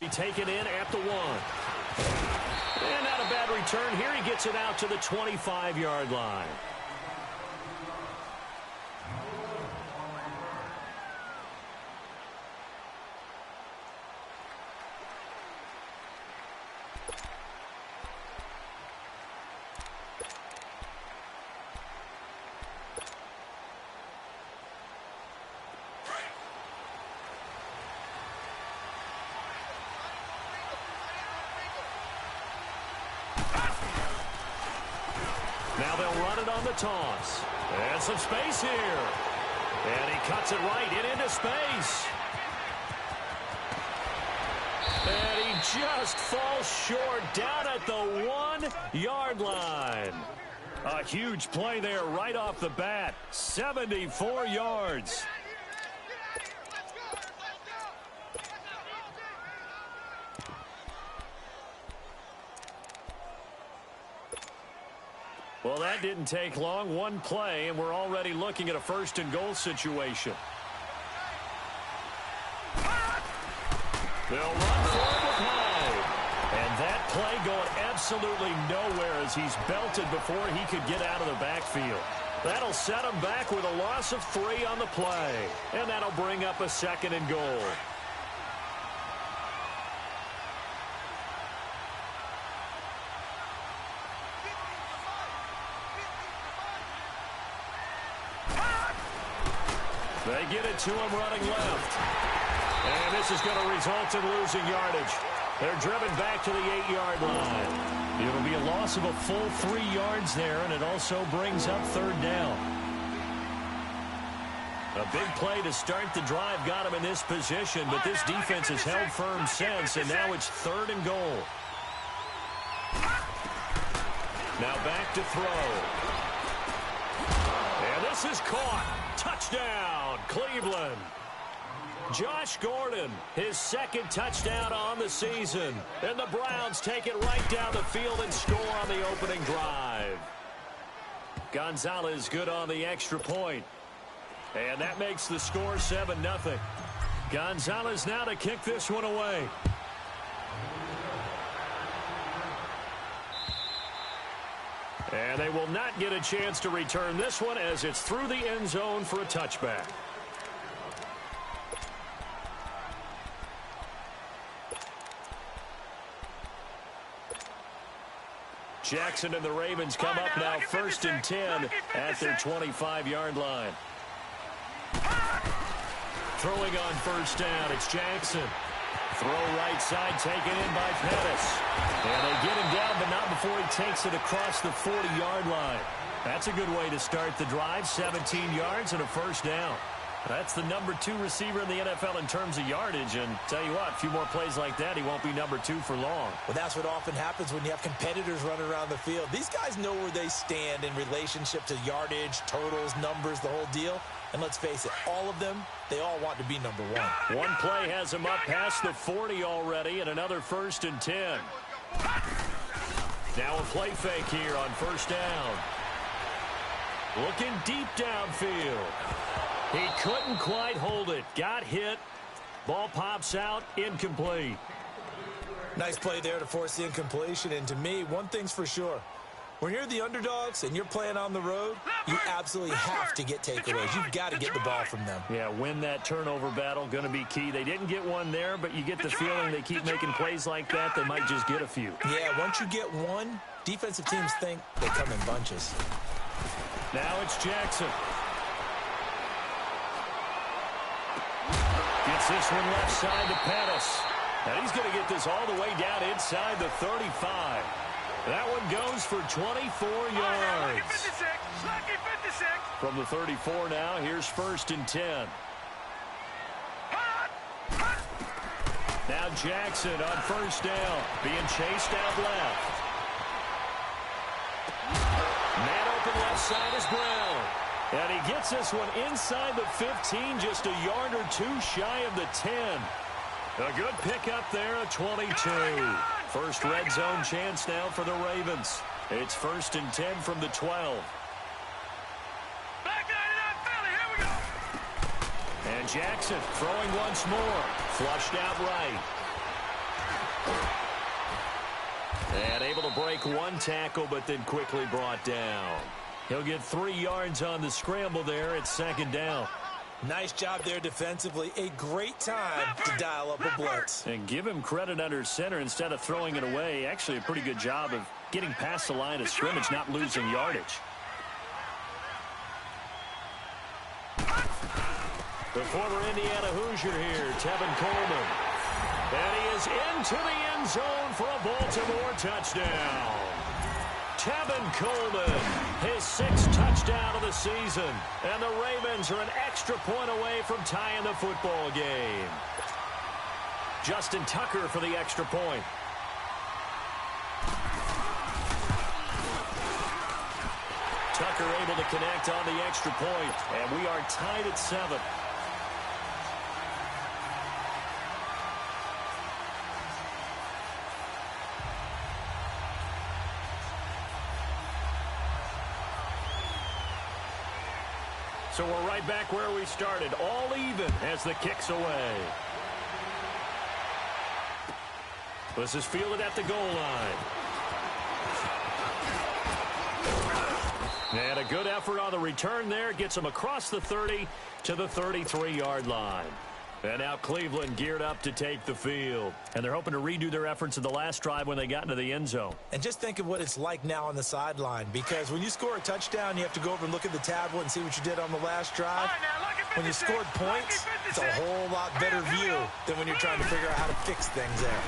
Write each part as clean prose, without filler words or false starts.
Be taken in at the 1. And not a bad return here. He gets it out to the 25-yard line. Now they'll run it on the toss. And some space here. And he cuts it right into space. And he just falls short down at the 1-yard line. A huge play there right off the bat. 74 yards. Well, that didn't take long. One play, and we're already looking at a first-and-goal situation. They'll run for the play. And that play going absolutely nowhere as he's belted before he could get out of the backfield. That'll set him back with a loss of 3 on the play. And that'll bring up a second-and-goal. They get it to him running left. And this is going to result in losing yardage. They're driven back to the 8-yard line. It'll be a loss of a full 3 yards there, and it also brings up 3rd down. A big play to start the drive got him in this position, but this defense has held firm since, and now it's 3rd and goal. Now back to throw. And this is caught. Touchdown, Cleveland. Josh Gordon, his 2nd touchdown on the season. And the Browns take it right down the field and score on the opening drive. Gonzalez good on the extra point. And that makes the score 7-0. Gonzalez now to kick this one away. And they will not get a chance to return this one as it's through the end zone for a touchback. Jackson and the Ravens come up now 1st and 10 at their 25-yard line. Throwing on 1st down, it's Jackson. Throw right side taken in by Pettis. And they get him down, but not before he takes it across the 40-yard line. That's a good way to start the drive. 17 yards and a 1st down. That's the number 2 receiver in the NFL in terms of yardage. And tell you what, a few more plays like that, he won't be number 2 for long. Well, that's what often happens when you have competitors running around the field. These guys know where they stand in relationship to yardage, totals, numbers, the whole deal. And let's face it, all of them, they all want to be number 1. One play has him up past the 40 already, and another 1st and 10. Now a play fake here on 1st down. Looking deep downfield. He couldn't quite hold it. Got hit. Ball pops out. Incomplete. Nice play there to force the incompletion. And to me, one thing's for sure. When you're the underdogs and you're playing on the road, you absolutely have to get takeaways. You've got to get the ball from them. Yeah, win that turnover battle, going to be key. They didn't get one there, but you get the feeling they keep making plays like that, they might just get a few. Yeah, once you get one, defensive teams think they come in bunches. Now it's Jackson. Gets this one left side to Pettis. And he's going to get this all the way down inside the 35. That one goes for 24 yards. From the 34 now, here's 1st and 10. Now Jackson on 1st down, being chased out left. Man open left side is Brown. And he gets this one inside the 15, just a yard or 2 shy of the 10. A good pickup there at 22. First red zone chance now for the Ravens. It's 1st and 10 from the 12. And Jackson throwing once more. Flushed out right. And able to break one tackle, but then quickly brought down. He'll get 3 yards on the scramble there. It's second down. Nice job there defensively. A great time to dial up a blitz. And give him credit under center instead of throwing it away. Actually a pretty good job of getting past the line of scrimmage, not losing yardage. The former Indiana Hoosier here, Tevin Coleman. And he is into the end zone for a Baltimore touchdown. Tevin Coleman, his 6th touchdown of the season. And the Ravens are an extra point away from tying the football game. Justin Tucker for the extra point. Tucker able to connect on the extra point. And we are tied at 7. So we're right back where we started, all even as the kick's away. This is fielded at the goal line. And a good effort on the return there. Gets him across the 30 to the 33-yard line. And now Cleveland geared up to take the field. And they're hoping to redo their efforts in the last drive when they got into the end zone. And just think of what it's like now on the sideline. Because when you score a touchdown, you have to go over and look at the tablet and see what you did on the last drive. When you scored points, it's a whole lot better view than when you're trying to figure out how to fix things there.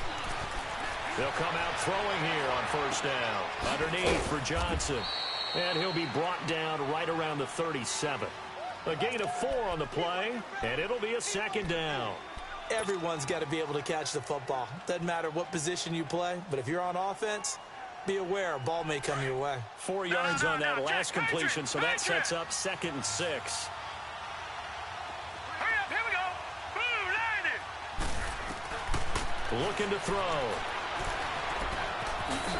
They'll come out throwing here on first down. Underneath for Johnson. And he'll be brought down right around the 37. A gain of 4 on the play, and it'll be a second down. Everyone's got to be able to catch the football. Doesn't matter what position you play, but if you're on offense, be aware a ball may come your way. 4 yards on that last completion, so that sets up 2nd and 6. Hurry up, here we go. Boom, landed. Looking to throw.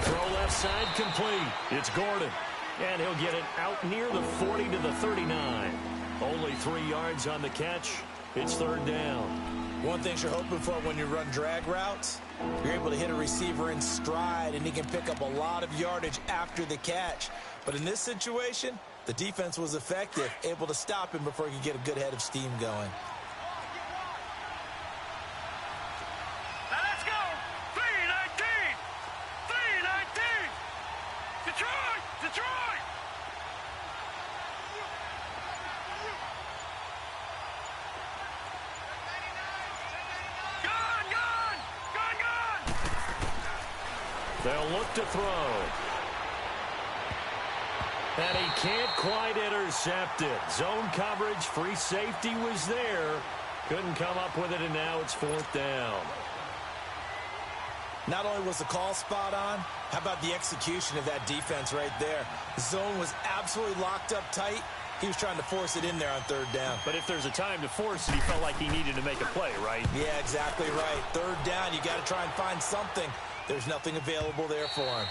Throw left side complete. It's Gordon, and he'll get it out near the 40 to the 39. Only 3 yards on the catch. It's 3rd down. One thing you're hoping for when you run drag routes, you're able to hit a receiver in stride, and he can pick up a lot of yardage after the catch. But in this situation, the defense was effective, able to stop him before he could get a good head of steam going. Now let's go. 319. 319. Detroit. Detroit. They'll look to throw. And he can't quite intercept it. Zone coverage, free safety was there. Couldn't come up with it, and now it's 4th down. Not only was the call spot on, how about the execution of that defense right there? The zone was absolutely locked up tight. He was trying to force it in there on 3rd down. But if there's a time to force it, he felt like he needed to make a play, right? Yeah, exactly right. 3rd down, you got to try and find something. There's nothing available there for him.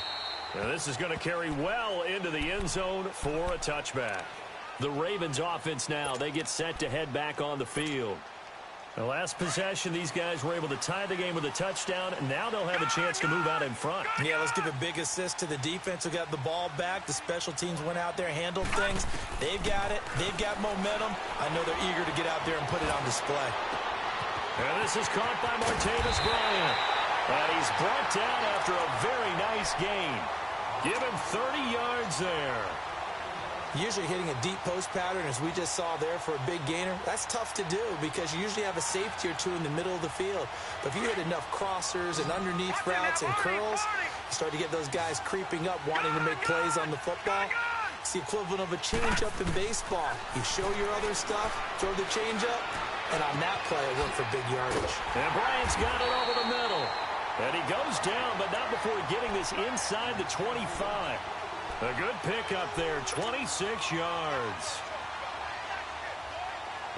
Now this is going to carry well into the end zone for a touchback. The Ravens offense now, they get set to head back on the field. The last possession, these guys were able to tie the game with a touchdown, and now they'll have a chance to move out in front. Yeah, let's give a big assist to the defense who got the ball back. The special teams went out there, handled things. They've got it. They've got momentum. I know they're eager to get out there and put it on display. And this is caught by Martavis Bryant. And he's brought down after a very nice gain. Give him 30 yards there. Usually hitting a deep post pattern, as we just saw there, for a big gainer, that's tough to do because you usually have a safety or two in the middle of the field. But if you hit enough crossers and underneath routes and curls, you start to get those guys creeping up, wanting to make plays on the football. It's the equivalent of a changeup in baseball. You show your other stuff, throw the changeup, and on that play, it worked for big yardage. And Bryant's got it over the middle. And he goes down, but not before getting this inside the 25. A good pickup there, 26 yards.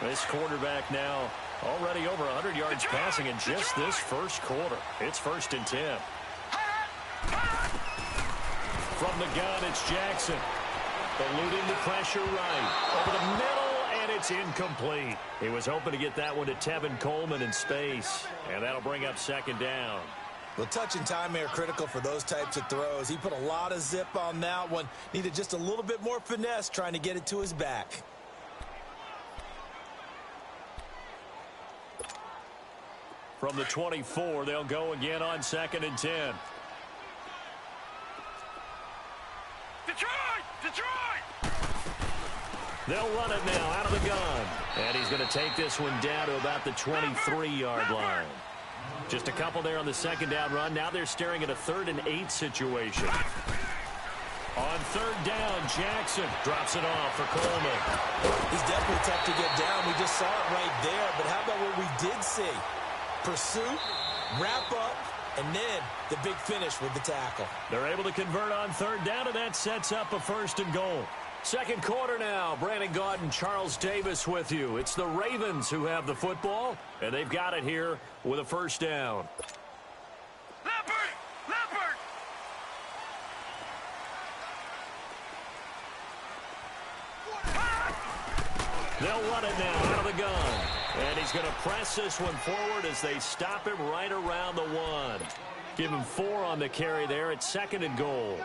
This quarterback now already over 100 yards passing in just this first quarter. It's 1st and 10. From the gun, it's Jackson. Eluding the pressure right. Over the middle, and it's incomplete. He was hoping to get that one to Tevin Coleman in space. And that'll bring up 2nd down. Well, touch and timing are critical for those types of throws. He put a lot of zip on that one. Needed just a little bit more finesse trying to get it to his back. From the 24, they'll go again on 2nd and 10. Detroit! Detroit! They'll run it now out of the gun. And he's going to take this one down to about the 23-yard line. Just a couple there on the second down run. Now they're staring at a 3rd and 8 situation. On 3rd down, Jackson drops it off for Coleman. He's definitely tough to get down. We just saw it right there. But how about what we did see? Pursuit, wrap up, and then the big finish with the tackle. They're able to convert on 3rd down, and that sets up a 1st and goal. Second quarter now. Brandon Gaudin and Charles Davis with you. It's the Ravens who have the football, and they've got it here with a 1st down. Leopard! Leopard! They'll run it now out of the gun. And he's going to press this one forward as they stop him right around the 1. Give him 4 on the carry there. It's 2nd and goal.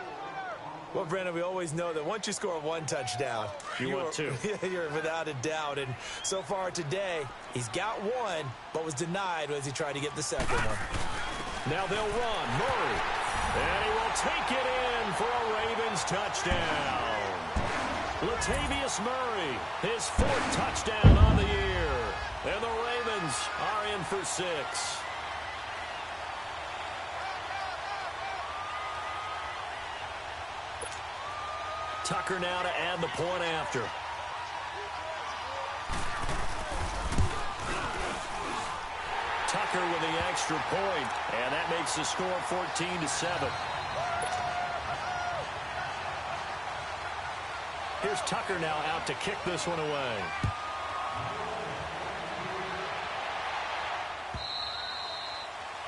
Well, Brandon, we always know that once you score 1 touchdown, you're 2. You're without a doubt. And so far today, he's got 1, but was denied as he tried to get the 2nd one. Now they'll run. Murray. And he will take it in for a Ravens touchdown. Latavius Murray, his 4th touchdown on the year. And the Ravens are in for 6. Tucker now to add the point after. Tucker with the extra point, and that makes the score 14-7. Here's Tucker now out to kick this one away.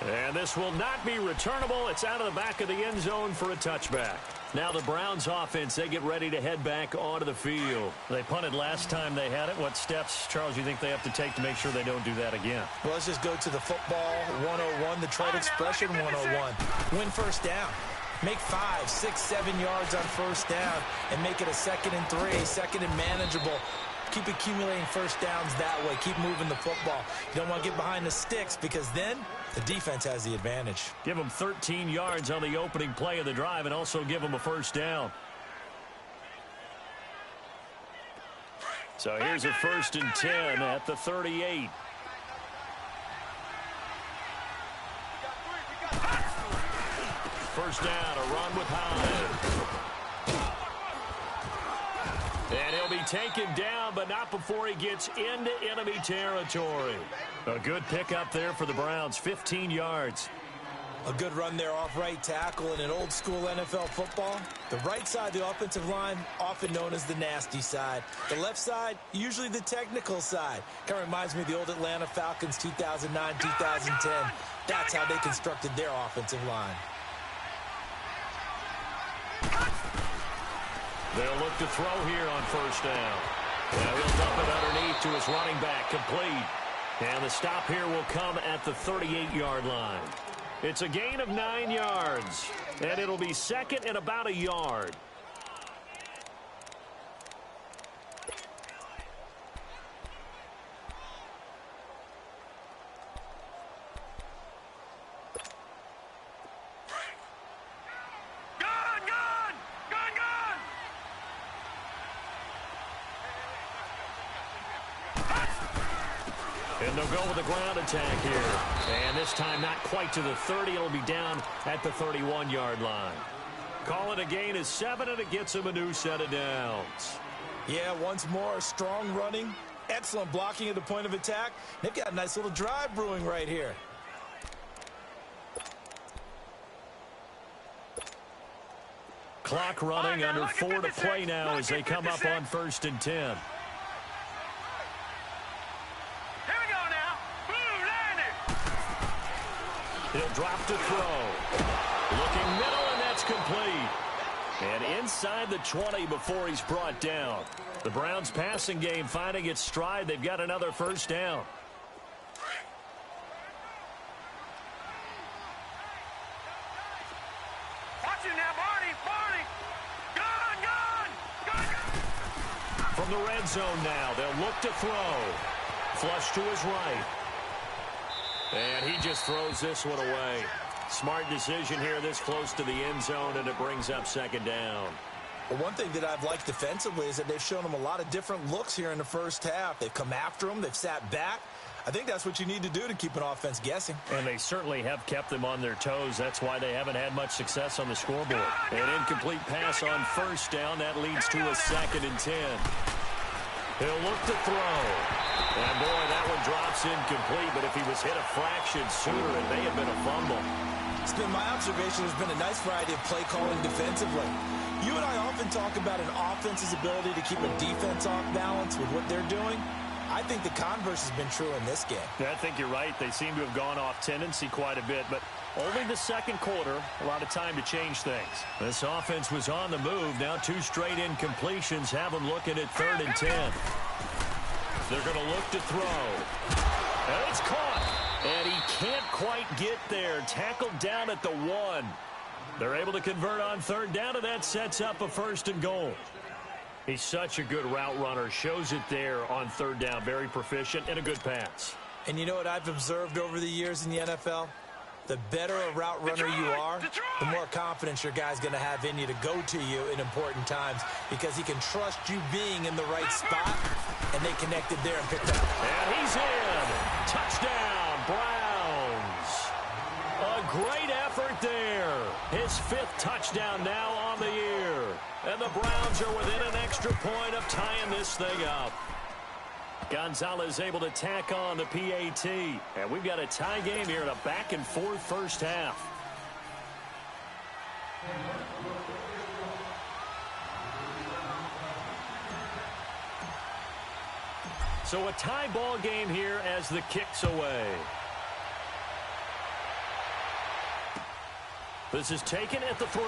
And this will not be returnable. It's out of the back of the end zone for a touchback. Now the Browns offense, they get ready to head back onto the field. They punted last time they had it. What steps, Charles, you think they have to take to make sure they don't do that again? Well, let's just go to the football 101, the trade expression 101. Win 1st down. Make 5, 6, 7 yards on 1st down and make it a 2nd and 3, 2nd and manageable. Keep accumulating 1st downs that way. Keep moving the football. You don't want to get behind the sticks because then the defense has the advantage. Give them 13 yards on the opening play of the drive and also give them a 1st down. So here's a 1st and 10 at the 38. First down, a run with Hyde. And he'll be taken down, but not before he gets into enemy territory. A good pickup there for the Browns, 15 yards. A good run there off right tackle in an old school NFL football. The right side of the offensive line, often known as the nasty side. The left side, usually the technical side. Kind of reminds me of the old Atlanta Falcons 2009, 2010. That's how they constructed their offensive line. They'll look to throw here on 1st down. Now he'll dump it underneath to his running back, complete. And the stop here will come at the 38-yard line. It's a gain of 9 yards, and it'll be 2nd and about a yard. And they'll go with a ground attack here. And this time not quite to the 30. It'll be down at the 31-yard line. Call it a gain of 7, and it gets him a new set of downs. Yeah, once more, strong running, excellent blocking at the point of attack. They've got a nice little drive brewing right here. Clock running under 4 to play now as they come up on 1st and 10. He'll drop to throw. Looking middle, and that's complete. And inside the 20 before he's brought down. The Browns passing game finding its stride. They've got another 1st down. from the red zone now. They'll look to throw. Flush to his right. And he just throws this one away. Smart decision here this close to the end zone, and it brings up second down. Well, one thing that I've liked defensively is that they've shown him a lot of different looks here in the first half. They've come after him. They've sat back. I think that's what you need to do to keep an offense guessing. And they certainly have kept them on their toes. That's why they haven't had much success on the scoreboard. An incomplete pass on first down. That leads to a 2nd and 10. He'll look to throw. And, boy, that one drops incomplete. But if he was hit a fraction sooner, it may have been a fumble. It's been my observation. There's been a nice variety of play calling defensively. You and I often talk about an offense's ability to keep a defense off balance with what they're doing. I think the converse has been true in this game. Yeah, I think you're right. They seem to have gone off tendency quite a bit, but only the second quarter, a lot of time to change things. This offense was on the move. Now 2 straight incompletions have them looking at 3rd and 10. They're going to look to throw. And it's caught. And he can't quite get there. Tackled down at the 1. They're able to convert on 3rd down, and that sets up a 1st and goal. He's such a good route runner. Shows it there on 3rd down. Very proficient and a good pass. And you know what I've observed over the years in the NFL? The better a route runner you are, the more confidence your guy's going to have in you to go to you in important times because he can trust you being in the right spot, and they connected there and picked up. And he's in. Touchdown, Browns. A great effort there. His 5th touchdown now on the year. And the Browns are within an extra point of tying this thing up. Gonzalez able to tack on the PAT. And we've got a tie game here in a back-and-forth first half. So a tie ball game here as the kick's away. This is taken at the 3.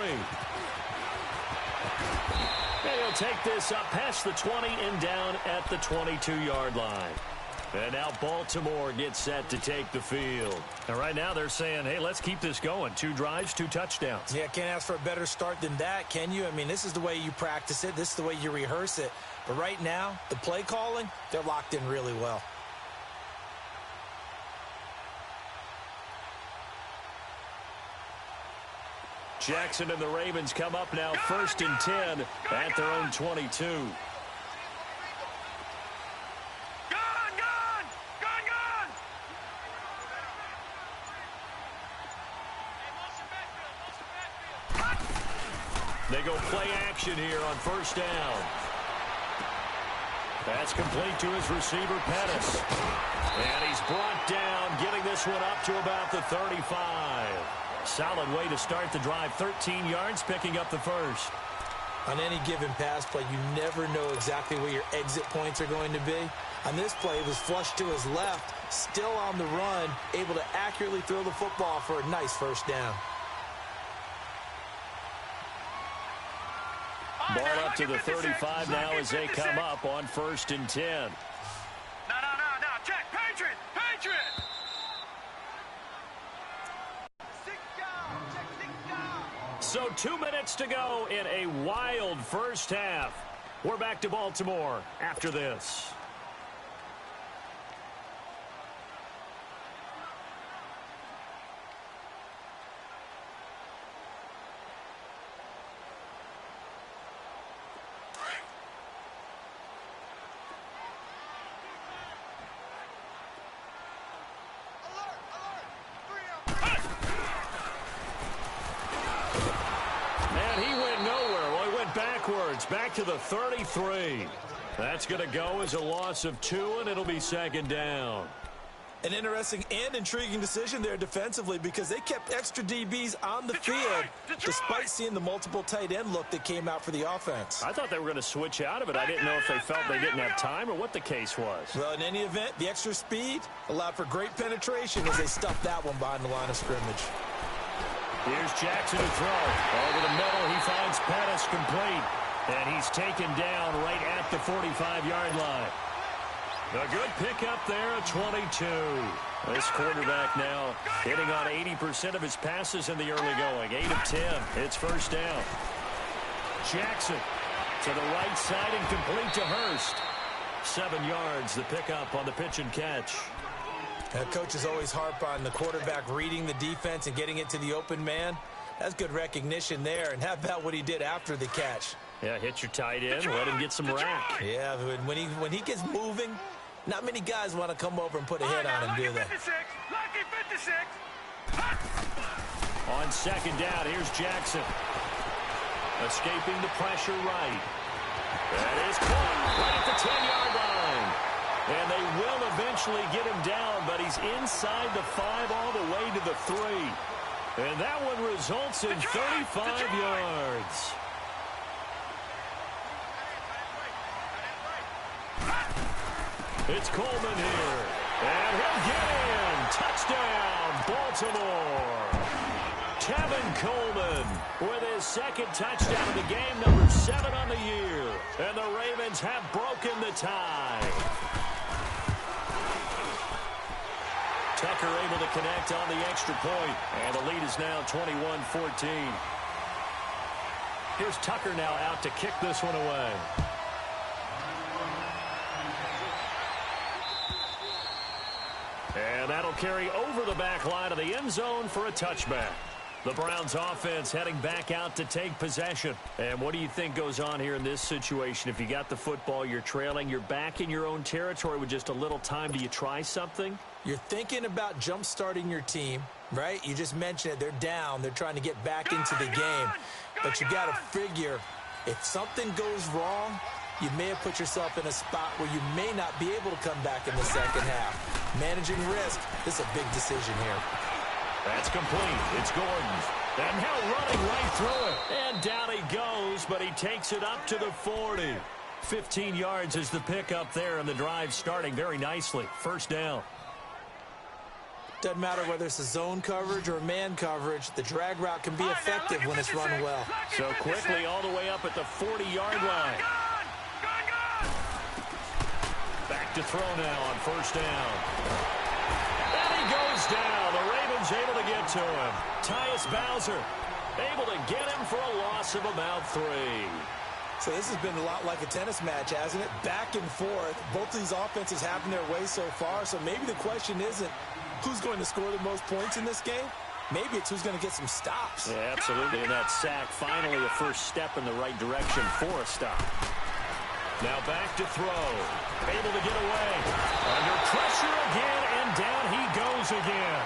And he'll take this up past the 20 and down at the 22-yard line. And now Baltimore gets set to take the field. And right now they're saying, hey, let's keep this going. 2 drives, 2 touchdowns. Yeah, can't ask for a better start than that, can you? I mean, this is the way you practice it. This is the way you rehearse it. But right now, the play calling, they're locked in really well. Jackson and the Ravens come up now 1st and 10 at their own 22. They go play action here on 1st down. That's complete to his receiver, Pettis. And he's brought down, getting this one up to about the 35. Solid way to start the drive. 13 yards, picking up the 1st. On any given pass play, you never know exactly where your exit points are going to be. On this play, it was flushed to his left, still on the run, able to accurately throw the football for a nice 1st down. Ball up to the 35 now as they come up on 1st and 10. No. Check. Patriot. So 2 minutes to go in a wild first half. We're back to Baltimore after this. Back to the 33. That's going to go as a loss of 2, and it'll be 2nd down. An interesting and intriguing decision there defensively because they kept extra DBs on the field despite seeing the multiple tight end look that came out for the offense. I thought they were going to switch out of it. I didn't know if they felt they didn't have time or what the case was. Well, in any event, the extra speed allowed for great penetration as they stuffed that one behind the line of scrimmage. Here's Jackson to throw. Over the middle, he finds Pettis complete. And he's taken down right at the 45-yard line. A good pickup there at 22. This quarterback now hitting on 80% of his passes in the early going. 8 of 10. It's 1st down. Jackson To the right side and complete to Hurst. 7 yards, the pickup on the pitch and catch. Coaches always harp on the quarterback reading the defense and getting it to the open man. That's good recognition there. And how about what he did after the catch? Yeah, hit your tight end, let him get some rack. Yeah, when he gets moving, not many guys want to come over and put a hit on him, do they? Lucky 56. On second down, here's Jackson. Escaping the pressure right. That is caught right at the 10-yard line. And they will eventually get him down, but he's inside the 5 all the way to the 3. And that one results in 35 yards. It's Coleman here. And he'll get in. Touchdown, Baltimore. Tevin Coleman with his second touchdown of the game, number 7 on the year. And the Ravens have broken the tie. Tucker able to connect on the extra point. And the lead is now 21-14. Here's Tucker now out to kick this one away. And that'll carry over the back line of the end zone for a touchback. The Browns offense heading back out to take possession. And what do you think goes on here in this situation? If you got the football, you're trailing, you're back in your own territory with just a little time. Do you try something? You're thinking about jump-starting your team, right? You just mentioned it. They're down. They're trying to get back into the game. But you got to figure, if something goes wrong, you may have put yourself in a spot where you may not be able to come back in the second half. Managing risk, this is a big decision here. That's complete. It's Gordon. And now running right through it. And down he goes, but he takes it up to the 40. 15 yards is the pickup there, and the drive starting very nicely. First down. Doesn't matter whether it's a zone coverage or man coverage, the drag route can be effective when it's run well. So quickly all the way up at the 40-yard line. Back to throw now on first down. And he goes down. The Ravens able to get to him. Tyus Bowser able to get him for a loss of about 3. So this has been a lot like a tennis match, hasn't it? Back and forth. Both of these offenses having their way so far. So maybe the question isn't who's going to score the most points in this game. Maybe it's who's going to get some stops. Yeah, absolutely. And that sack, finally a first step in the right direction for a stop. Now back to throw. Able to get away. Under pressure again, and down he goes again.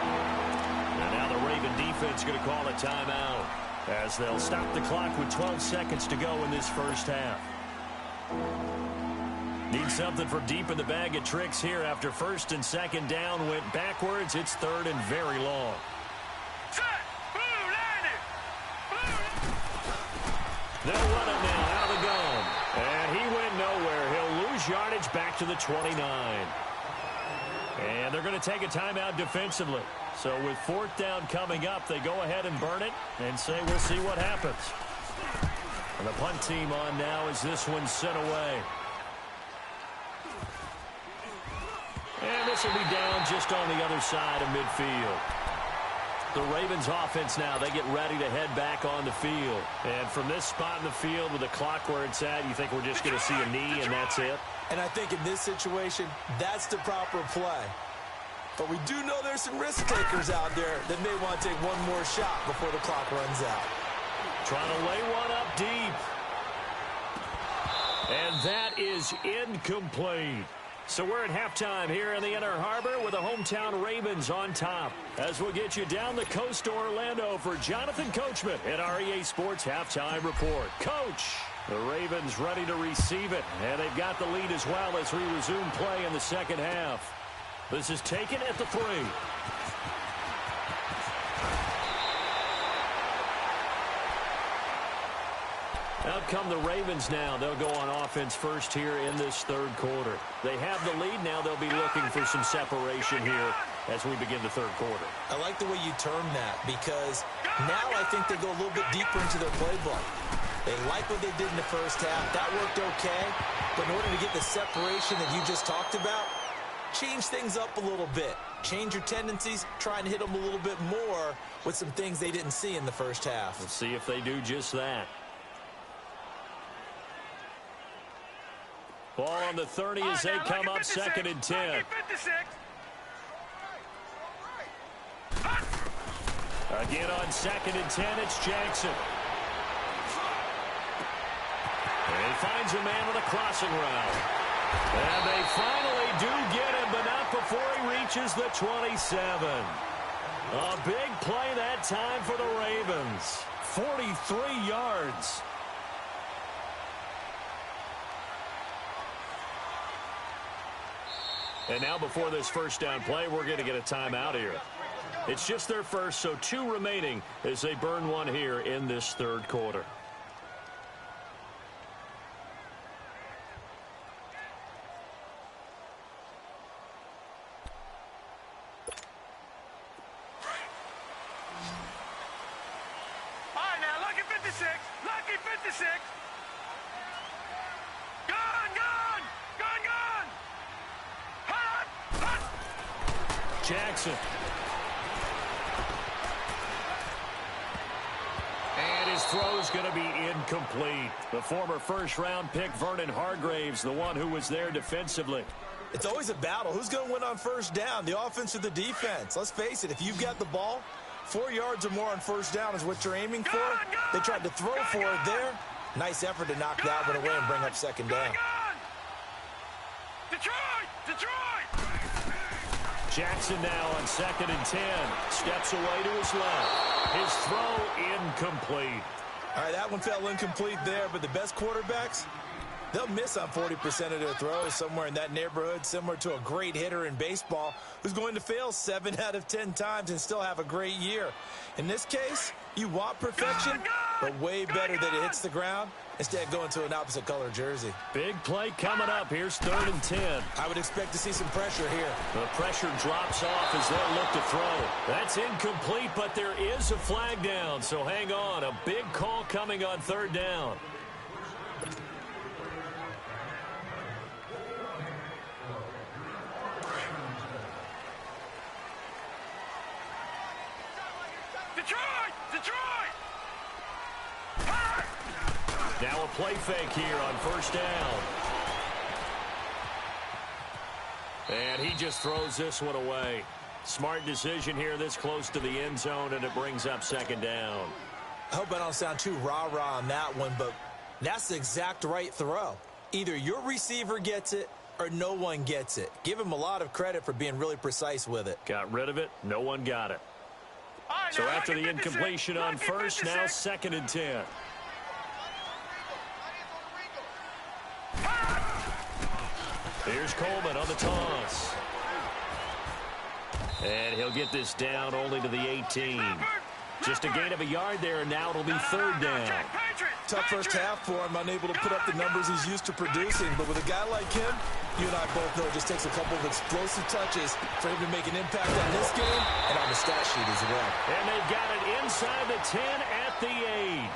And now the Raven defense going to call a timeout as they'll stop the clock with 12 seconds to go in this first half. Need something from deep in the bag of tricks here after first and second down went backwards. It's third and very long. They'll run it now out of the gun. And he went nowhere. He'll lose yardage back to the 29. And they're going to take a timeout defensively. So with fourth down coming up, they go ahead and burn it and say we'll see what happens. And the punt team on now as this one's sent away. And this will be down just on the other side of midfield. The Ravens offense now, they get ready to head back on the field. And from this spot in the field with the clock where it's at, you think we're just going to see a knee and that's it? And I think in this situation, that's the proper play. But we do know there's some risk takers out there that may want to take one more shot before the clock runs out. Trying to lay one up deep. And that is incomplete. So we're at halftime here in the Inner Harbor with the hometown Ravens on top. As we'll get you down the coast to Orlando for Jonathan Coachman at our EA Sports Halftime Report. Coach, the Ravens ready to receive it, and they've got the lead as well as we resume play in the second half. This is taken at the 3. Out come the Ravens now. They'll go on offense first here in this third quarter. They have the lead. Now they'll be looking for some separation here as we begin the third quarter. I like the way you term that because now I think they go a little bit deeper into their playbook. They like what they did in the first half. That worked okay. But in order to get the separation that you just talked about, change things up a little bit. Change your tendencies. Try and hit them a little bit more with some things they didn't see in the first half. Let's see if they do just that. Ball on the 30 as they come up 2nd and 10. Again on 2nd and 10, it's Jackson. And he finds a man with a crossing route. And they finally do get him, but not before he reaches the 27. A big play that time for the Ravens. 43 yards. And now before this first down play, we're going to get a timeout here. It's just their first, so 2 remaining as they burn one here in this third quarter. All right, now, lucky 56. Lucky 56. Gone, gone. Gone, gone. Hut, hut. Jackson. And his throw is going to be incomplete. The former first-round pick, Vernon Hargraves, the one who was there defensively. It's always a battle. Who's going to win on first down, the offense or the defense? Let's face it, if you've got the ball, 4 yards or more on first down is what you're aiming for. They tried to throw for it there. Nice effort to knock that one away and bring up second down. Detroit! Detroit! Jackson now on 2nd and 10. Steps away to his left. His throw incomplete. All right, that one fell incomplete there, but the best quarterbacks, they'll miss on 40% of their throws, somewhere in that neighborhood, similar to a great hitter in baseball who's going to fail 7 out of 10 times and still have a great year. In this case, you want perfection, but way better that it hits the ground instead of going to an opposite color jersey. Big play coming up. Here's 3rd and 10. I would expect to see some pressure here. The pressure drops off as they'll look to throw. That's incomplete, but there is a flag down, so hang on. A big call coming on 3rd down. Detroit! Detroit! Now a play fake here on first down. And he just throws this one away. Smart decision here this close to the end zone, and it brings up 2nd down. I hope I don't sound too rah-rah on that one, but that's the exact right throw. Either your receiver gets it or no one gets it. Give him a lot of credit for being really precise with it. Got rid of it. No one got it. So after the incompletion on first, now 2nd and 10. Here's Coleman on the toss. And he'll get this down only to the 18. Just a gain of a yard there, and now it'll be 3rd down. Tough first half for him, unable to put up the numbers he's used to producing. But with a guy like him, you and I both know it just takes a couple of explosive touches for him to make an impact on this game and on the stat sheet as well. And they've got it inside the 10 at the 8.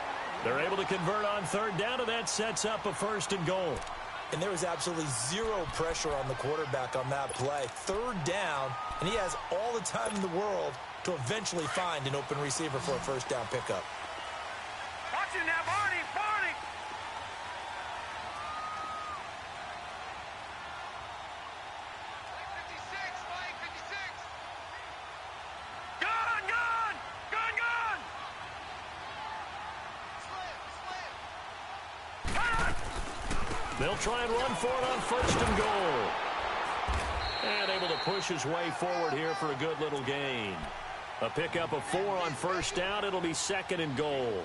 They're able to convert on 3rd down, and that sets up a 1st and goal. And there was absolutely zero pressure on the quarterback on that play. 3rd down, and he has all the time in the world to eventually find an open receiver for a first down pickup. Watch it now, Barney! Barney! Gone! Gone! Gone! Gone! They'll try and run for it on 1st and goal. And able to push his way forward here for a good little gain. A pickup of 4 on first down. It'll be 2nd and goal.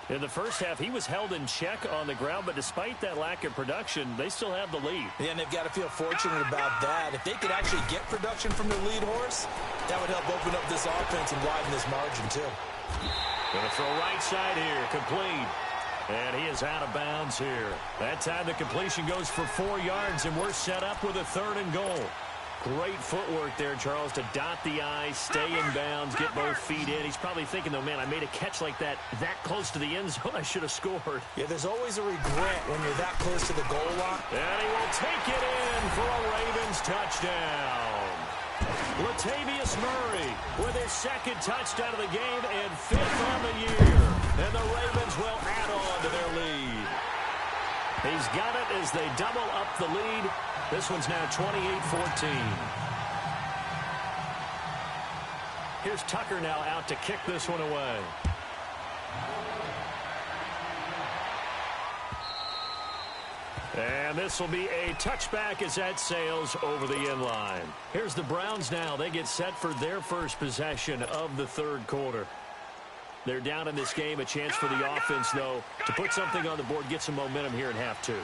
In the first half, he was held in check on the ground, but despite that lack of production, they still have the lead. Yeah, and they've got to feel fortunate about that. If they could actually get production from their lead horse, that would help open up this offense and widen this margin, too. Going to throw right side here, complete. And he is out of bounds here. That time the completion goes for 4 yards, and we're set up with a 3rd and goal. Great footwork there, Charles, to dot the I, stay in bounds, get both feet in. He's probably thinking, though, man, I made a catch like that close to the end zone. I should have scored. Yeah, there's always a regret when you're that close to the goal line. And he will take it in for a Ravens touchdown. Latavius Murray with his 2nd touchdown of the game and 5th on the year. And the Ravens will add on to their lead. He's got it as they double up the lead. This one's now 28-14. Here's Tucker now out to kick this one away. And this will be a touchback as that sails over the end line. Here's the Browns now. They get set for their first possession of the third quarter. They're down in this game. A chance for the offense, though, to put something on the board, get some momentum here in half two.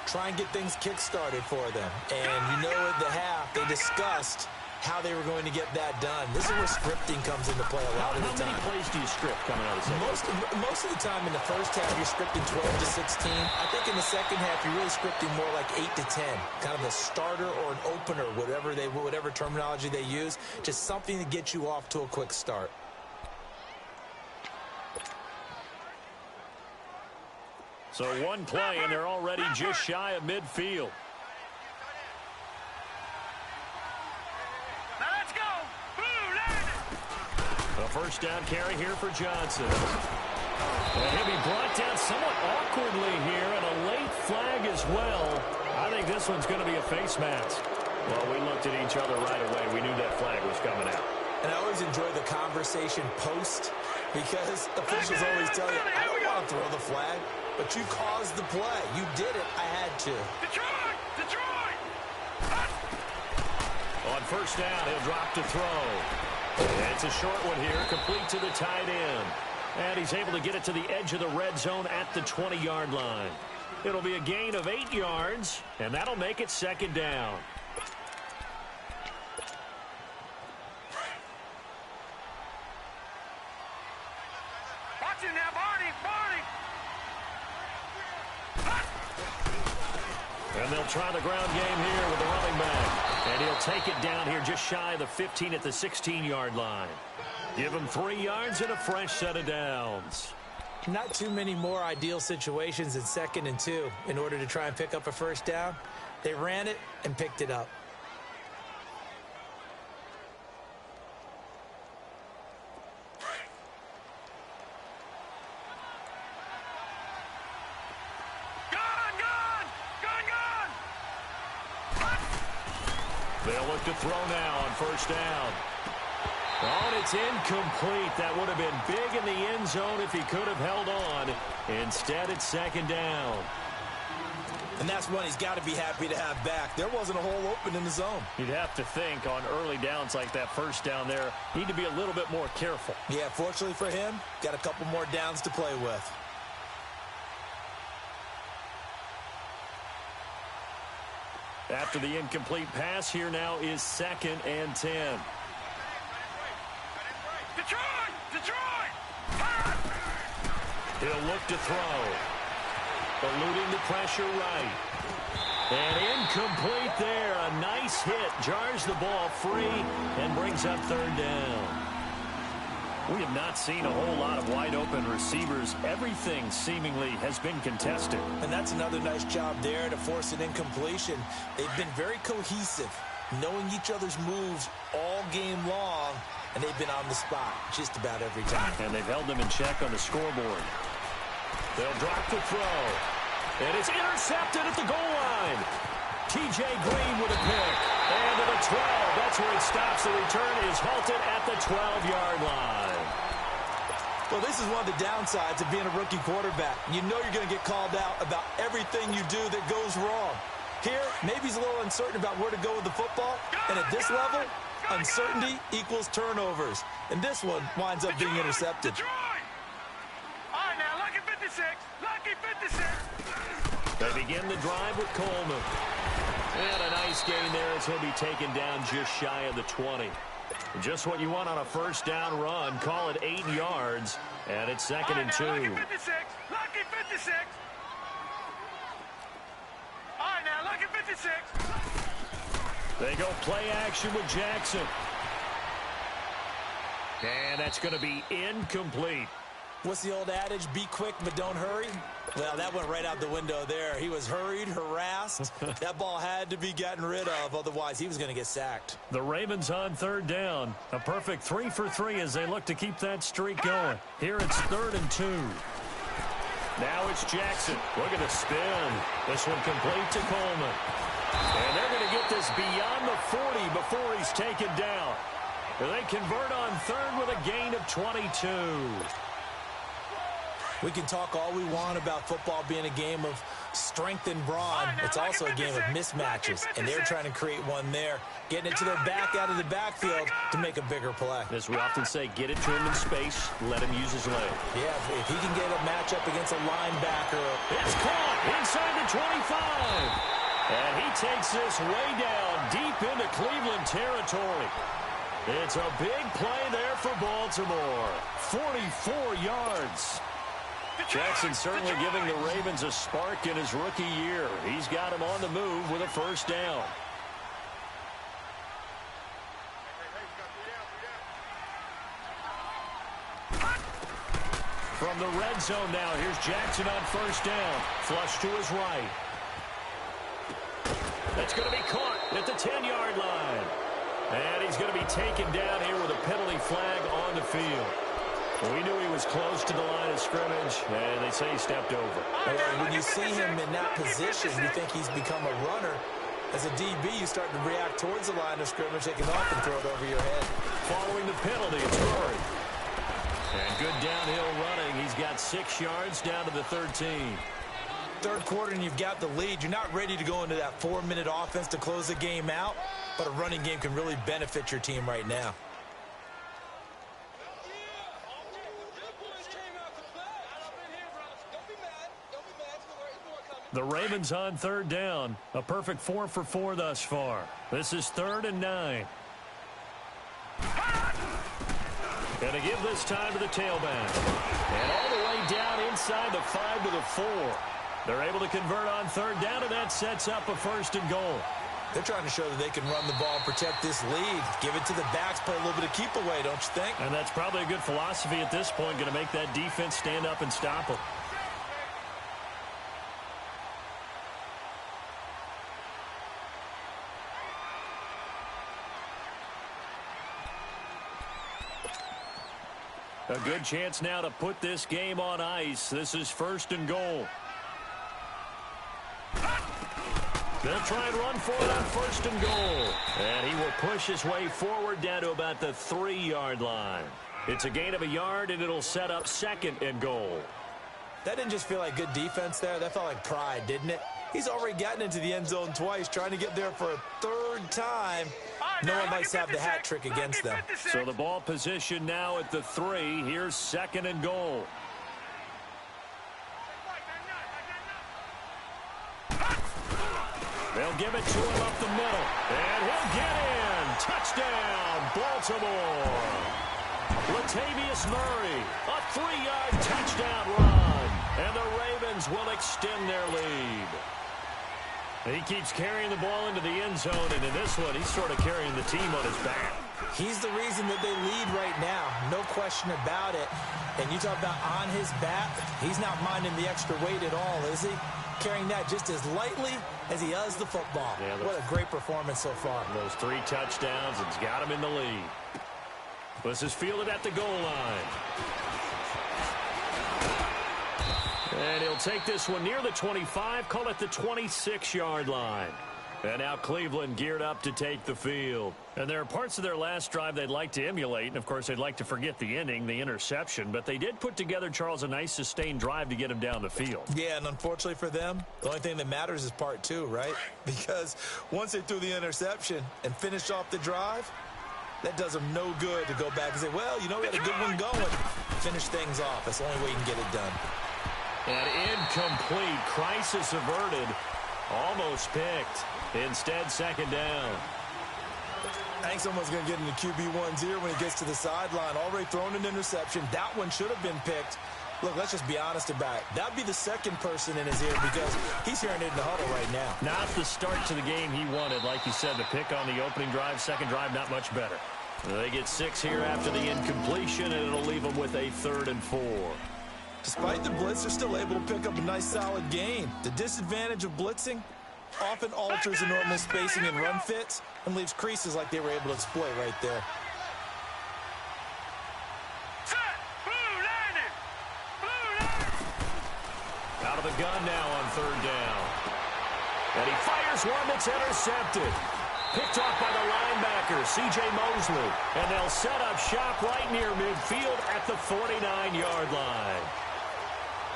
Try and get things kick-started for them. And you know at the half, they discussed how they were going to get that done. This is where scripting comes into play a lot of the time. How many plays do you script coming out of the second? Most of the time in the first half, you're scripting 12 to 16. I think in the second half, you're really scripting more like 8 to 10. Kind of a starter or an opener, whatever terminology they use. Just something to get you off to a quick start. So one play, and they're already just shy of midfield. Now let's go. Boom, land it. A first down carry here for Johnson. And he'll be brought down somewhat awkwardly here, and a late flag as well. I think this one's going to be a face mask. Well, we looked at each other right away. We knew that flag was coming out. And I always enjoy the conversation post, because officials always tell you, I don't want to throw the flag, but you caused the play. You did it. I had to. Detroit! Detroit! On first down, he'll drop to throw. And it's a short one here, complete to the tight end. And he's able to get it to the edge of the red zone at the 20-yard line. It'll be a gain of 8 yards, and that'll make it second down. Watch it now, Barney! Barney! And they'll try the ground game here with the running back. And he'll take it down here just shy of the 15 at the 16-yard line. Give him 3 yards and a fresh set of downs. Not too many more ideal situations in 2nd and 2 in order to try and pick up a first down. They ran it and picked it up. They'll look to throw now on first down. Oh, and it's incomplete. That would have been big in the end zone if he could have held on. Instead, it's second down. And that's one he's got to be happy to have back. There wasn't a hole open in the zone. You'd have to think on early downs like that first down there, need to be a little bit more careful. Yeah, fortunately for him, got a couple more downs to play with. After the incomplete pass, here now is 2nd and 10. Detroit! Detroit! He'll look to throw. Eluding the pressure right. And incomplete there. A nice hit. Jars the ball free and brings up third down. We have not seen a whole lot of wide-open receivers. Everything seemingly has been contested. And that's another nice job there to force an incompletion. They've been very cohesive, knowing each other's moves all game long, and they've been on the spot just about every time. And they've held them in check on the scoreboard. They'll drop the throw. And it's intercepted at the goal line. T.J. Green with a pick. And to the 12. That's where it stops. The return is halted at the 12-yard line. Well, this is one of the downsides of being a rookie quarterback. You know you're going to get called out about everything you do that goes wrong. Here, maybe he's a little uncertain about where to go with the football. And at this level, uncertainty equals turnovers. And this one winds up being intercepted. Detroit! All right, now, lucky 56. Lucky 56. They begin the drive with Coleman. And a nice gain there as he'll be taken down just shy of the 20. Just what you want on a first down run. Call it 8 yards. And it's 2nd and 2. Lucky 56. Lucky 56. All right, now, lucky 56. They go play action with Jackson. And that's going to be incomplete. What's the old adage? Be quick, but don't hurry. Well, that went right out the window there. He was hurried, harassed. That ball had to be gotten rid of. Otherwise, he was going to get sacked. The Ravens on third down. A perfect 3 for 3 as they look to keep that streak going. Here it's 3rd and 2. Now it's Jackson. Look at the spin. This one complete to Coleman. And they're going to get this beyond the 40 before he's taken down. They convert on third with a gain of 22. We can talk all we want about football being a game of strength and brawn. It's also a game of mismatches, and they're trying to create one there, getting it to their back out of the backfield to make a bigger play. As we often say, get it to him in space, let him use his leg. Yeah, if he can get a matchup against a linebacker. It's caught inside the 25. And he takes this way down deep into Cleveland territory. It's a big play there for Baltimore. 44 yards. Jackson certainly giving the Ravens a spark in his rookie year. He's got him on the move with a first down. From the red zone now, here's Jackson on first down. Flush to his right. That's going to be caught at the 10-yard line. And he's going to be taken down here with a penalty flag on the field. We knew he was close to the line of scrimmage, and they say he stepped over. When you see him in that position, you think he's become a runner. As a DB, you start to react towards the line of scrimmage, take it off and throw it over your head. Following the penalty, it's Murray. And good downhill running. He's got 6 yards down to the 13. Third quarter, and you've got the lead. You're not ready to go into that 4-minute offense to close the game out, but a running game can really benefit your team right now. The Ravens on third down. A perfect 4 for 4 thus far. This is 3rd and 9. Going to give this time to the tailback. And all the way down inside the 5 to the 4. They're able to convert on third down, and that sets up a 1st and goal. They're trying to show that they can run the ball, protect this lead, give it to the backs, play a little bit of keep away, don't you think? And that's probably a good philosophy at this point, going to make that defense stand up and stop them. A good chance now to put this game on ice. This is 1st and goal. They'll try and run for it on 1st and goal. And he will push his way forward down to about the 3-yard line. It's a gain of a yard, and it'll set up 2nd and goal. That didn't just feel like good defense there. That felt like pride, didn't it? He's already gotten into the end zone twice, trying to get there for a 3rd time. No one likes to have the hat trick against them. So the ball position now at the 3. Here's 2nd and goal. They'll give it to him up the middle. And he'll get in. Touchdown, Baltimore. Latavius Murray, a 3-yard touchdown run. And the Ravens will extend their lead. He keeps carrying the ball into the end zone, and in this one, he's sort of carrying the team on his back. He's the reason that they lead right now, no question about it. And you talk about on his back, he's not minding the extra weight at all, is he? Carrying that just as lightly as he does the football. Yeah, what a great performance so far. Those 3 touchdowns, it's got him in the lead. This is fielded at the goal line. And he'll take this one near the 25, call it the 26-yard line. And now Cleveland geared up to take the field. And there are parts of their last drive they'd like to emulate. And, of course, they'd like to forget the ending, the interception. But they did put together, Charles, a nice sustained drive to get him down the field. Yeah, and unfortunately for them, the only thing that matters is part 2, right? Because once they threw the interception and finished off the drive, that does them no good to go back and say, well, you know, we had a good one going. Finish things off. That's the only way you can get it done. And incomplete. Crisis averted. Almost picked. Instead, 2nd down. I think someone's going to get into QB1's ear when he gets to the sideline. Already thrown an interception. That one should have been picked. Look, let's just be honest about it. That would be the second person in his ear because he's hearing it in the huddle right now. Not the start to the game he wanted. Like you said, the pick on the opening drive, second drive, not much better. They get 6 here after the incompletion, and it'll leave them with a 3rd and 4. Despite the blitz, they're still able to pick up a nice, solid gain. The disadvantage of blitzing often alters the normal spacing and run fits and leaves creases like they were able to exploit right there. gun now on third down. And he fires one that's intercepted. Picked off by the linebacker, C.J. Mosley. And they'll set up shop right near midfield at the 49-yard line.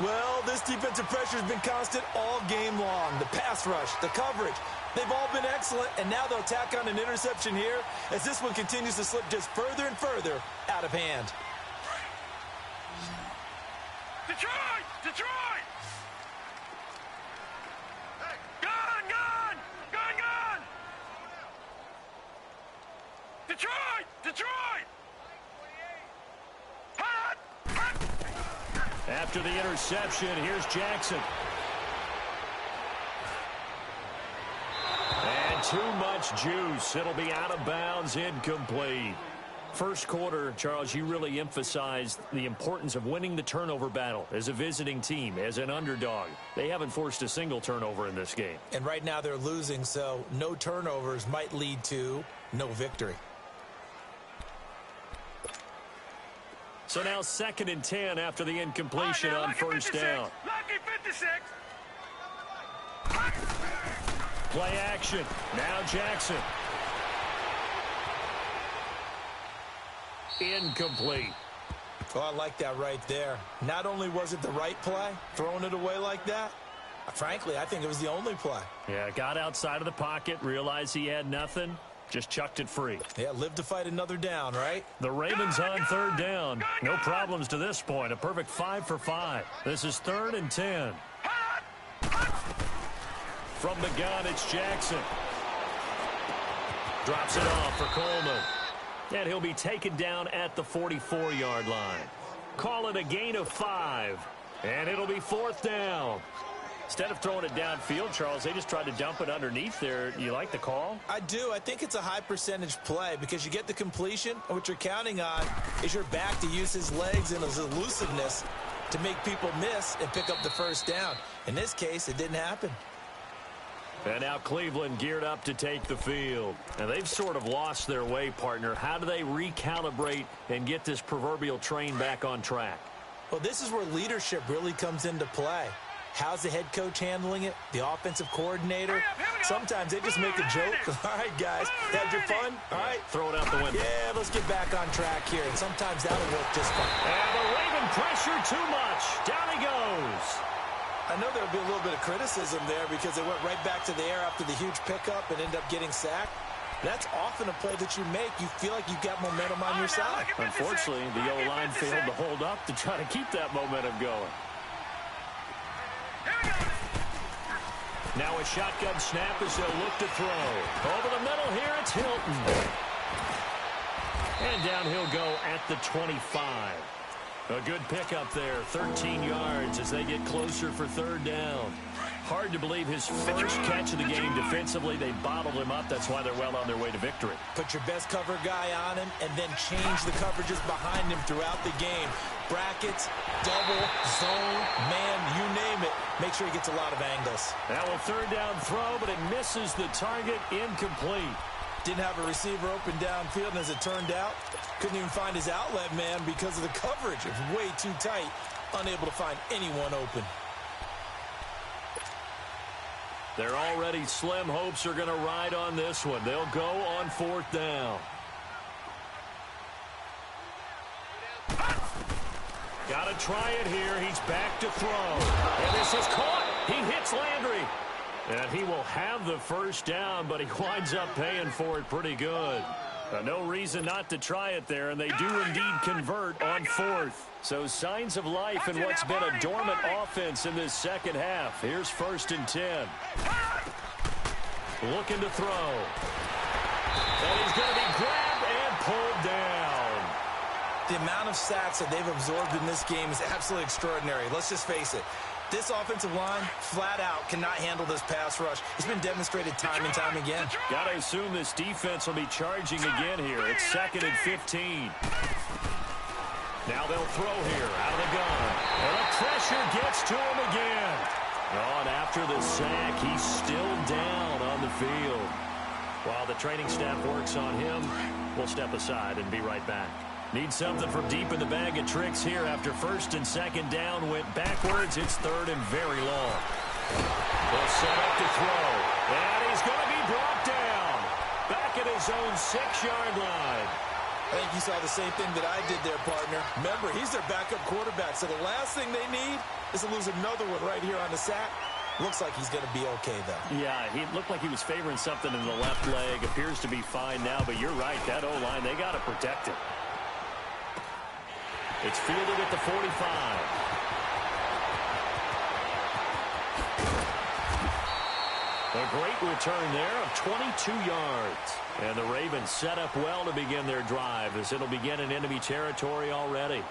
Well, this defensive pressure has been constant all game long. The pass rush, the coverage, they've all been excellent, and now they'll tack on an interception here as this one continues to slip just further and further out of hand. Detroit! Detroit! Gun! Gun! Gun! Gun! Detroit! Detroit! Hot! Hot! After the interception, here's Jackson. And too much juice. It'll be out of bounds, incomplete. First quarter, Charles, you really emphasized the importance of winning the turnover battle as a visiting team, as an underdog. They haven't forced a single turnover in this game. And right now they're losing, so no turnovers might lead to no victory. So now 2nd and 10 after the incompletion on first down. Lucky 56. Play action. Now Jackson. Incomplete. Oh, I like that right there. Not only was it the right play, throwing it away like that, frankly, I think it was the only play. Yeah, got outside of the pocket, realized he had nothing, just chucked it free. Yeah, live to fight another down, right? The Ravens on third down. No problems to this point. A perfect 5 for 5. This is 3rd and 10. From the gun, it's Jackson. Drops it off for Coleman. And he'll be taken down at the 44-yard line. Call it a gain of 5. And it'll be 4th down. Instead of throwing it downfield, Charles, they just tried to dump it underneath there. You like the call? I do. I think it's a high percentage play because you get the completion, and what you're counting on is your back to use his legs and his elusiveness to make people miss and pick up the first down. In this case, it didn't happen. And now Cleveland geared up to take the field. And they've sort of lost their way, partner. How do they recalibrate and get this proverbial train back on track? Well, this is where leadership really comes into play. How's the head coach handling it? The offensive coordinator? Sometimes they just make a joke. All right, guys, had your fun? All right. Throw it out the window. Yeah, let's get back on track here. And sometimes that'll work just fine. And the Raven pressure too much. Down he goes. I know there'll be a little bit of criticism there because they went right back to the air after the huge pickup and ended up getting sacked. That's often a play that you make. You feel like you've got momentum on your side. Unfortunately, the O-line failed to hold up to try to keep that momentum going. Now a shotgun snap as they'll look to throw. Over the middle here, it's Hilton. And down he'll go at the 25. A good pickup there, 13 yards as they get closer for third down. Hard to believe his first catch of the game defensively. They bottled him up. That's why they're well on their way to victory. Put your best cover guy on him and then change the coverages behind him throughout the game. Brackets, double, zone, man, you name it. Make sure he gets a lot of angles. Now a third down throw, but it misses the target, incomplete. Didn't have a receiver open downfield, and as it turned out, couldn't even find his outlet man because of the coverage. It was way too tight, unable to find anyone open. Their already slim hopes are going to ride on this one. They'll go on 4th down. Got to try it here. He's back to throw. And this is caught. He hits Landry. And he will have the first down, but he winds up paying for it pretty good. No reason not to try it there, and they do indeed convert on 4th. So signs of life in what's been a dormant offense in this second half. Here's 1st and 10. Looking to throw. And he's going to be grabbed and pulled down. The amount of sacks that they've absorbed in this game is absolutely extraordinary. Let's just face it. This offensive line, flat out, cannot handle this pass rush. It's been demonstrated time and time again. Got to assume this defense will be charging again here. It's 2nd and 15. Now they'll throw here out of the gun. And the pressure gets to him again. Oh, and after the sack, he's still down on the field. While the training staff works on him, we'll step aside and be right back. Need something from deep in the bag of tricks here after first and second down went backwards. It's third and very long. They'll set up to throw. And he's going to be brought down. Back at his own 6-yard line. I think you saw the same thing that I did there, partner. Remember, he's their backup quarterback, so the last thing they need is to lose another one right here on the sack. Looks like he's going to be okay, though. Yeah, he looked like he was favoring something in the left leg. Appears to be fine now, but you're right. That O-line, they got to protect it. It's fielded at the 45. A great return there of 22 yards. And the Ravens set up well to begin their drive as it'll begin in enemy territory already.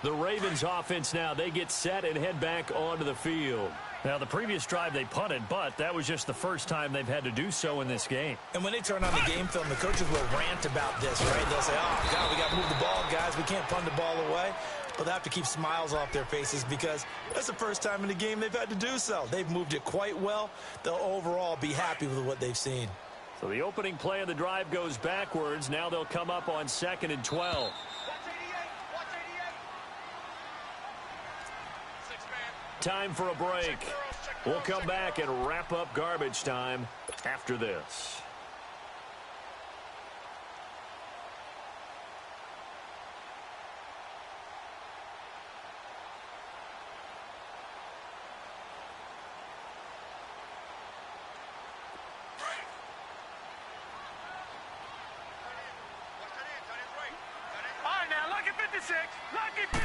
The Ravens offense now, they get set and head back onto the field. Now, the previous drive they punted, but that was just the first time they've had to do so in this game. And when they turn on the game film, the coaches will rant about this, right? They'll say, oh, God, we got to move the ball, guys. We can't punt the ball away. But they have to keep smiles off their faces because that's the first time in the game they've had to do so. They've moved it quite well. They'll overall be happy with what they've seen. So the opening play of the drive goes backwards. Now they'll come up on 2nd and 12. Time for a break. We'll come back and wrap up garbage time after this. All right, now, lucky 56. Lucky 56.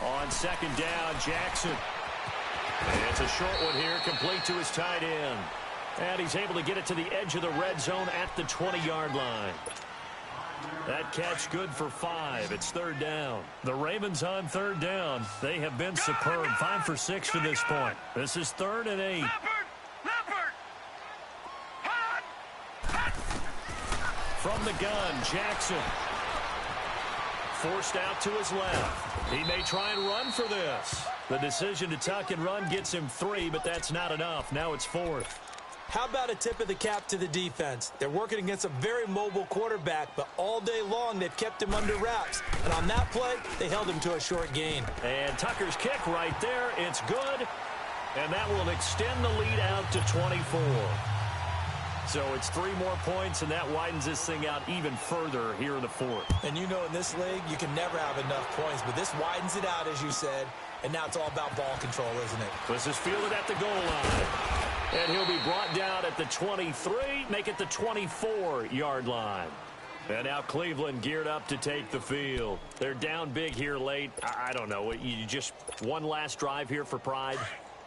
On 2nd down, Jackson. And it's a short one here, complete to his tight end. And he's able to get it to the edge of the red zone at the 20-yard line. That catch good for 5. It's 3rd down. The Ravens on 3rd down. They have been superb. 5 for 6 to this point. This is 3rd and 8. Leopard! Hot! From the gun, Jackson. Forced out to his left. He may try and run for this. The decision to tuck and run gets him 3, but that's not enough. Now it's 4th. How about a tip of the cap to the defense? They're working against a very mobile quarterback, but all day long they've kept him under wraps. And on that play, they held him to a short gain. And Tucker's kick right there. It's good. And that will extend the lead out to 24. So it's 3 more points, and that widens this thing out even further here in the 4th. And you know in this league, you can never have enough points, but this widens it out, as you said, and now it's all about ball control, isn't it? This is fielded at the goal line. And he'll be brought down at the 23, make it the 24-yard line. And now Cleveland geared up to take the field. They're down big here late. I don't know. You just one last drive here for pride?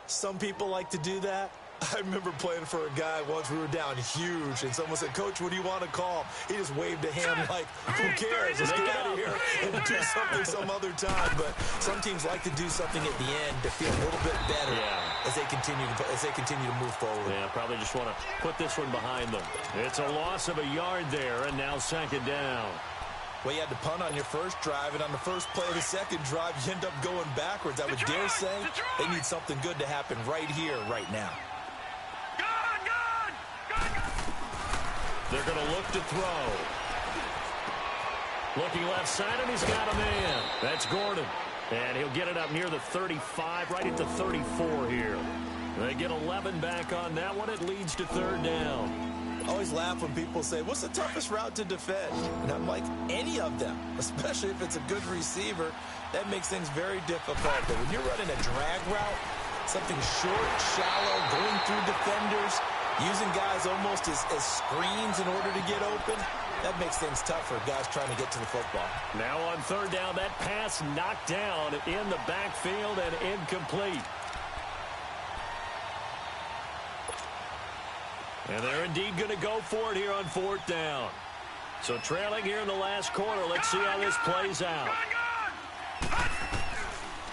Some people like to do that. I remember playing for a guy once. We were down huge, and someone said, Coach, what do you want to call? He just waved a hand like, who cares? Let's get out of here and do something some other time. But some teams like to do something at the end to feel a little bit better as they continue to move forward. Yeah, probably just want to put this one behind them. It's a loss of a yard there, and now 2nd down. Well, you had to punt on your first drive, and on the first play of the second drive, you end up going backwards. I would dare say they need something good to happen right here, right now. They're going to look to throw. Looking left side, and he's got a man. That's Gordon. And he'll get it up near the 35, right at the 34 here. They get 11 back on that one. It leads to 3rd down. I always laugh when people say, what's the toughest route to defend? And I'm like, any of them, especially if it's a good receiver. That makes things very difficult. But when you're running a drag route, something short, shallow, going through defenders, using guys almost as screens in order to get open, that makes things tough for guys trying to get to the football. Now on 3rd down, that pass knocked down in the backfield and incomplete. And they're indeed going to go for it here on 4th down. So trailing here in the last quarter, let's see how this plays out.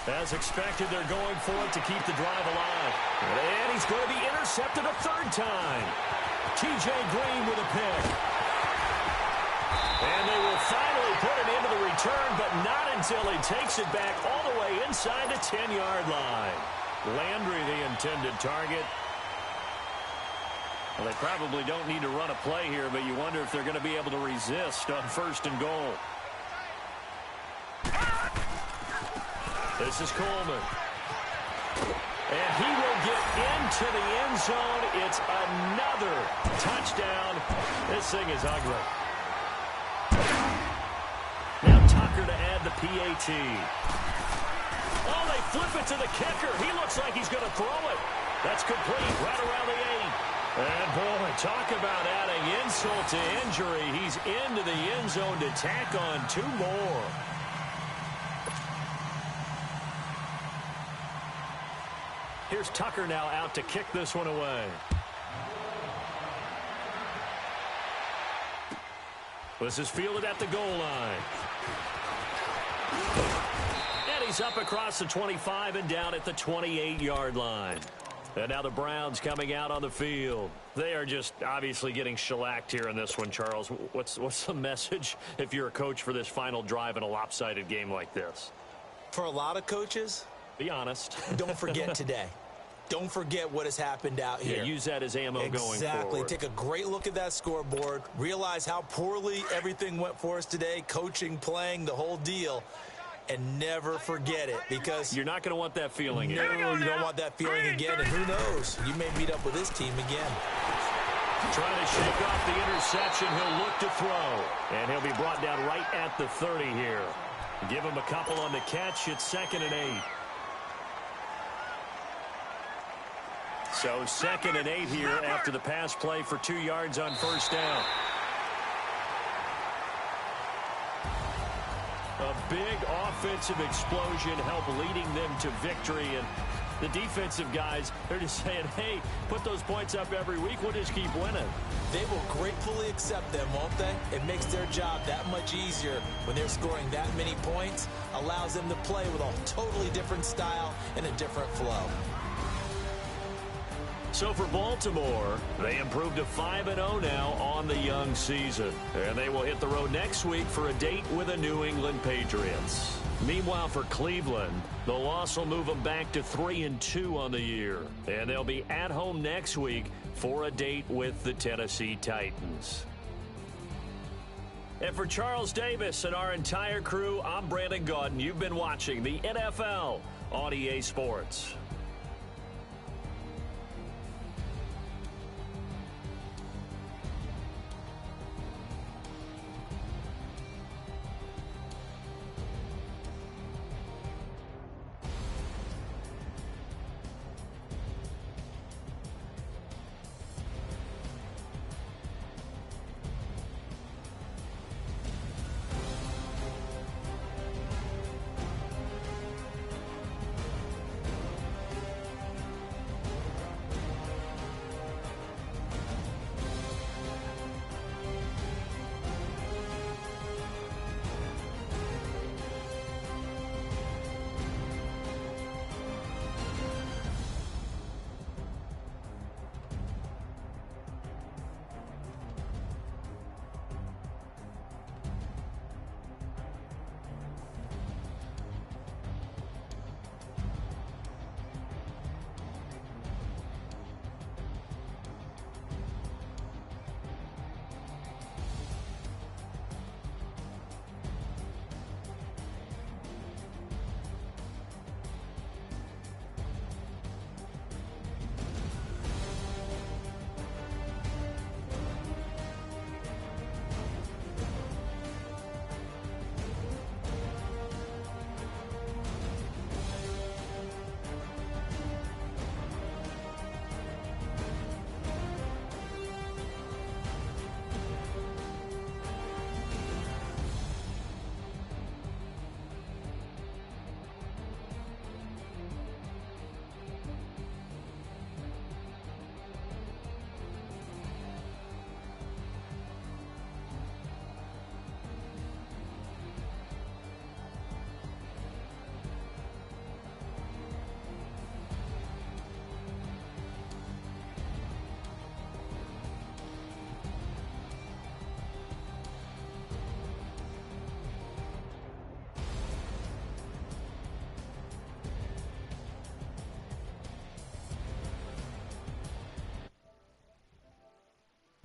As expected, they're going for it to keep the drive alive. And he's going to be intercepted a 3rd time. T.J. Green with a pick. And they will finally put it into the return, but not until he takes it back all the way inside the 10-yard line. Landry, the intended target. Well, they probably don't need to run a play here, but you wonder if they're going to be able to resist on 1st and goal. This is Coleman. And he will get into the end zone. It's another touchdown. This thing is ugly. Now Tucker to add the PAT. Oh, they flip it to the kicker. He looks like he's going to throw it. That's complete right around the 8. And, boy, talk about adding insult to injury. He's into the end zone to tack on 2 more. Here's Tucker now out to kick this one away. This is fielded at the goal line. And he's up across the 25 and down at the 28-yard line. And now the Browns coming out on the field. They are just obviously getting shellacked here in this one, Charles. What's the message if you're a coach for this final drive in a lopsided game like this? For a lot of coaches, be honest. Don't forget today. Don't forget what has happened out here. Yeah, use that as ammo going forward. Exactly. Take a great look at that scoreboard. Realize how poorly everything went for us today. Coaching, playing, the whole deal. And never forget it, because you're not going to want that feeling again. No, you don't want that feeling again. And who knows? You may meet up with this team again. Trying to shake off the interception. He'll look to throw. And he'll be brought down right at the 30 here. Give him a couple on the catch. It's 2nd and 8. So 2nd and 8 here after the pass play for 2 yards on 1st down. A big offensive explosion helped leading them to victory. And the defensive guys, they're just saying, hey, put those points up every week. We'll just keep winning. They will gratefully accept them, won't they? It makes their job that much easier when they're scoring that many points. Allows them to play with a totally different style and a different flow. So for Baltimore, they improved to 5-0 now on the young season. And they will hit the road next week for a date with the New England Patriots. Meanwhile, for Cleveland, the loss will move them back to 3-2 on the year. And they'll be at home next week for a date with the Tennessee Titans. And for Charles Davis and our entire crew, I'm Brandon Gaudin. You've been watching the NFL on EA Sports.